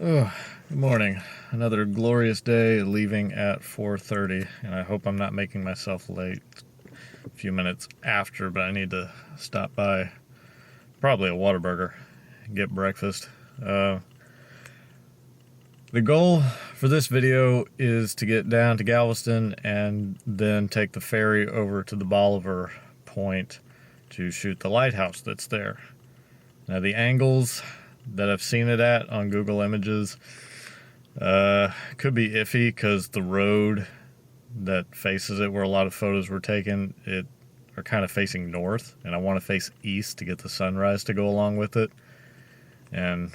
Oh, good morning. Another glorious day, leaving at 4:30, and I hope I'm not making myself late a few minutes after, but I need to stop by probably a Whataburger and get breakfast. The goal for this video is to get down to Galveston and then take the ferry over to the Bolivar Point to shoot the lighthouse that's there. Now, the angles that I've seen it at on Google Images could be iffy because the road that faces it, where a lot of photos were taken, are kind of facing north, and I want to face east to get the sunrise to go along with it. And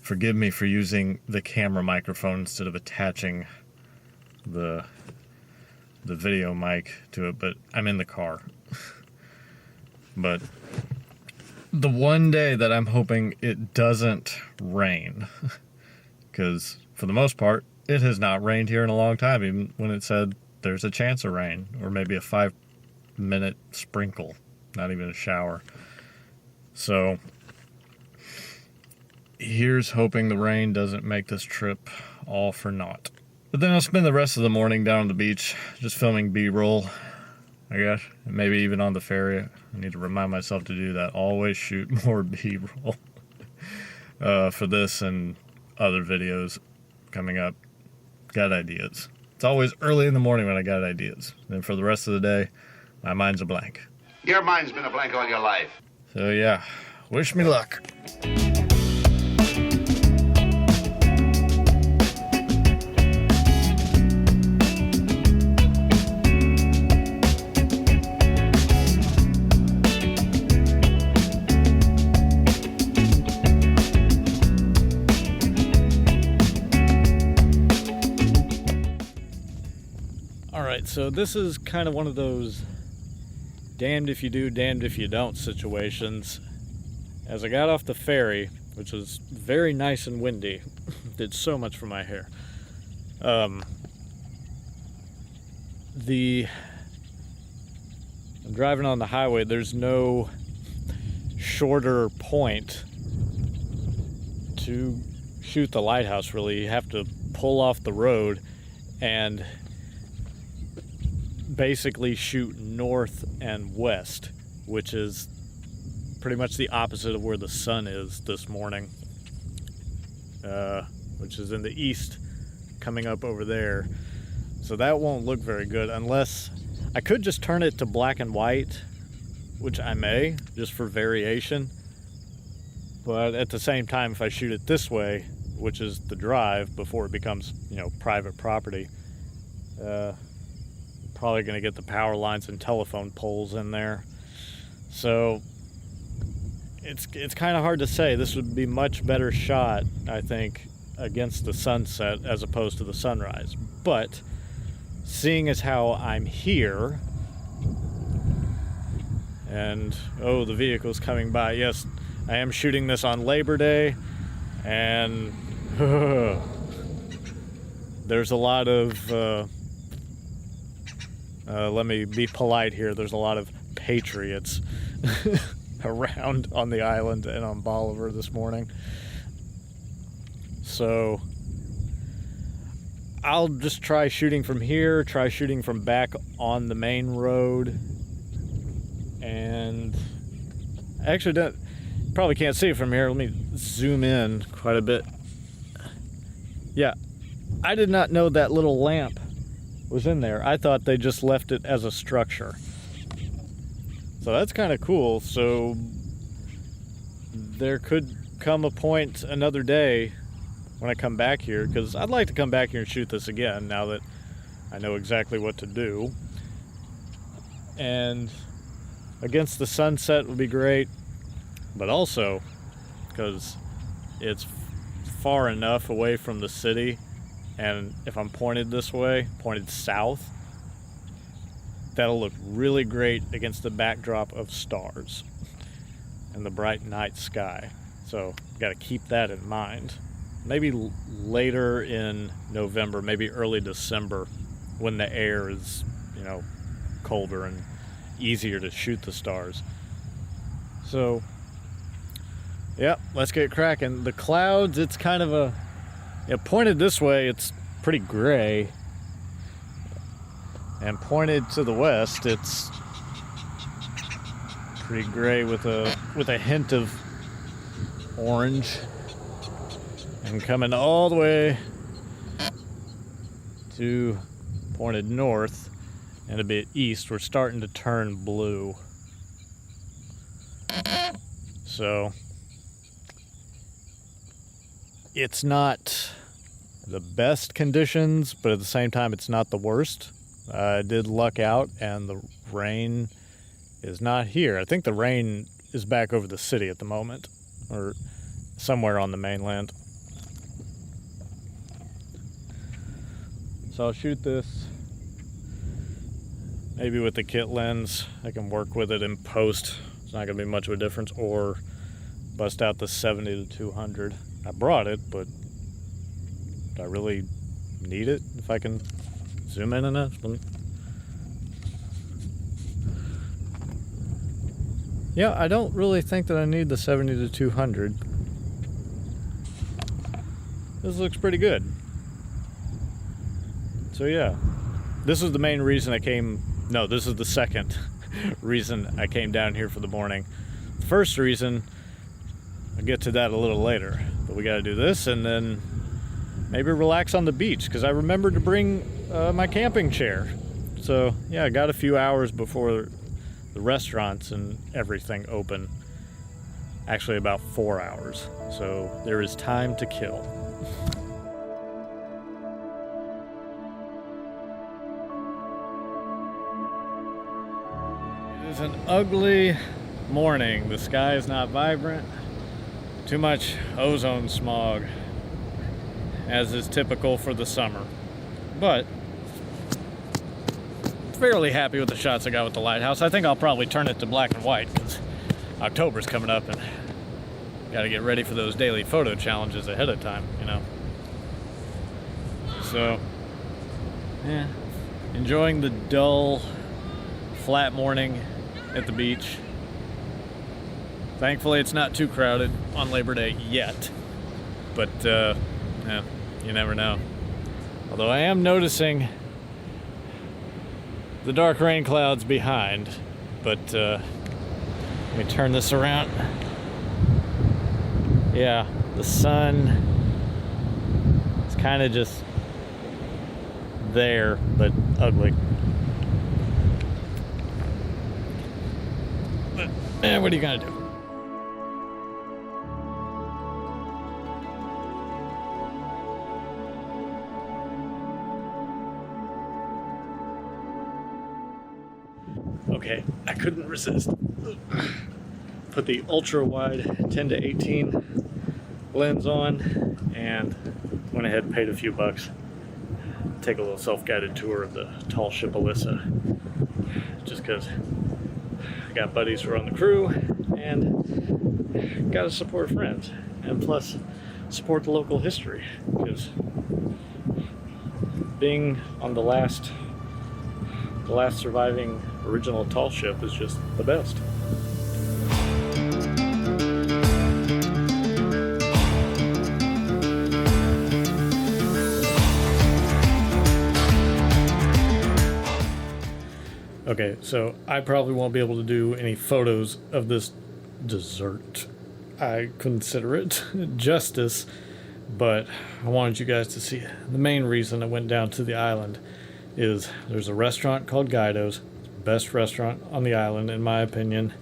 forgive me for using the camera microphone instead of attaching the video mic to it, but I'm in the car. But the one day that I'm hoping it doesn't rain, because for the most part, it has not rained here in a long time, even when it said there's a chance of rain, or maybe a 5-minute sprinkle, not even a shower. So here's hoping the rain doesn't make this trip all for naught. But then I'll spend the rest of the morning down on the beach, just filming B-roll, I guess, and maybe even on the ferry. I need to remind myself to do that. Always shoot more B-roll for this and other videos coming up. Got ideas. It's always early in the morning when I got ideas. Then for the rest of the day, my mind's a blank. Your mind's been a blank all your life. So yeah, wish me luck. So this is kind of one of those damned if you do, damned if you don't situations. As I got off the ferry, which was very nice and windy, did so much for my hair. I'm driving on the highway. There's no shorter point to shoot the lighthouse, really. You have to pull off the road and basically shoot north and west, which is pretty much the opposite of where the sun is this morning, which is in the east, coming up over there. So that won't look very good unless I could just turn it to black and white, which I may, just for variation. But at the same time, if I shoot it this way, which is the drive before it becomes, private property, probably going to get the power lines and telephone poles in there. So it's kind of hard to say. This would be much better shot, I think, against the sunset as opposed to the sunrise. But seeing as how I'm here, and the vehicle's coming by. Yes, I am shooting this on Labor Day, and there's a lot of let me be polite here. There's a lot of patriots around on the island and on Bolivar this morning. So I'll just try shooting from here, try shooting from back on the main road. And I actually probably can't see it from here. Let me zoom in quite a bit. Yeah, I did not know that little lamp was in there. I thought they just left it as a structure. So that's kind of cool. So there could come a point another day when I come back here, because I'd like to come back here and shoot this again now that I know exactly what to do. And against the sunset would be great, but also because it's far enough away from the city. And if I'm pointed this way, pointed south, that'll look really great against the backdrop of stars and the bright night sky. So got to keep that in mind. Maybe later in November, maybe early December, when the air is, colder and easier to shoot the stars. So, yeah, let's get cracking. The clouds, it's kind of a pointed this way, it's pretty gray. And pointed to the west, it's pretty gray with a hint of orange. And coming all the way to pointed north and a bit east, we're starting to turn blue. So it's not the best conditions, but at the same time it's not the worst. I did luck out and the rain is not here. I think the rain is back over the city at the moment, or somewhere on the mainland. So I'll shoot this maybe with the kit lens. I can work with it in post. It's not going to be much of a difference, or bust out the 70 to 200. I brought it, but do I really need it if I can zoom in enough? Yeah, I don't really think that I need the 70 to 200. This looks pretty good. So yeah, this is the main reason I came. No, this is the second reason I came down here for the morning. The first reason, I'll get to that a little later, but we got to do this and then maybe relax on the beach, because I remembered to bring my camping chair. So yeah, I got a few hours before the restaurants and everything open. Actually about 4 hours. So there is time to kill. It is an ugly morning. The sky is not vibrant. Too much ozone smog, as is typical for the summer. But fairly happy with the shots I got with the lighthouse. I think I'll probably turn it to black and white because October's coming up and got to get ready for those daily photo challenges ahead of time, you know. So, yeah, enjoying the dull, flat morning at the beach. Thankfully, it's not too crowded on Labor Day yet, but yeah, you never know. Although I am noticing the dark rain clouds behind, but let me turn this around. Yeah, the sun is kind of just there, but ugly. But what are you gonna do? Okay, I couldn't resist. Put the ultra wide 10 to 18 lens on and went ahead and paid a few bucks. Take a little self-guided tour of the tall ship Alyssa. Just because I got buddies who are on the crew and gotta support friends. And plus support the local history, because being on the last surviving original tall ship is just the best. Okay, so I probably won't be able to do any photos of this dessert. I consider it justice, but I wanted you guys to see it. The main reason I went down to the island is there's a restaurant called Guido's, best restaurant on the island in my opinion,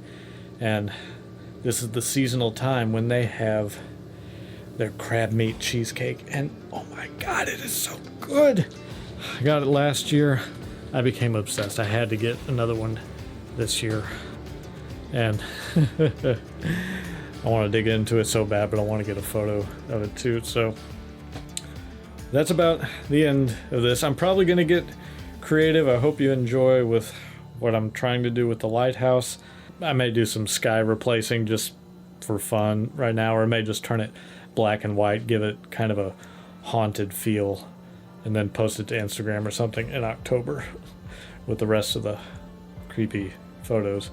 and this is the seasonal time when they have their crab meat cheesecake, and oh my god, it is so good. I got it last year. I became obsessed. I had to get another one this year, and I want to dig into it so bad, but I want to get a photo of it too. So that's about the end of this. I'm probably going to get creative. I hope you enjoy with what I'm trying to do with the lighthouse. I may do some sky replacing just for fun right now, or I may just turn it black and white, give it kind of a haunted feel, and then post it to Instagram or something in October with the rest of the creepy photos.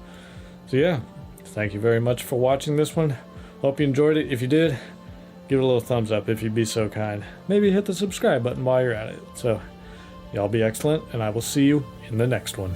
So yeah, thank you very much for watching this one. Hope you enjoyed it. If you did, give it a little thumbs up if you'd be so kind. Maybe hit the subscribe button while you're at it. So, y'all be excellent, and I will see you in the next one.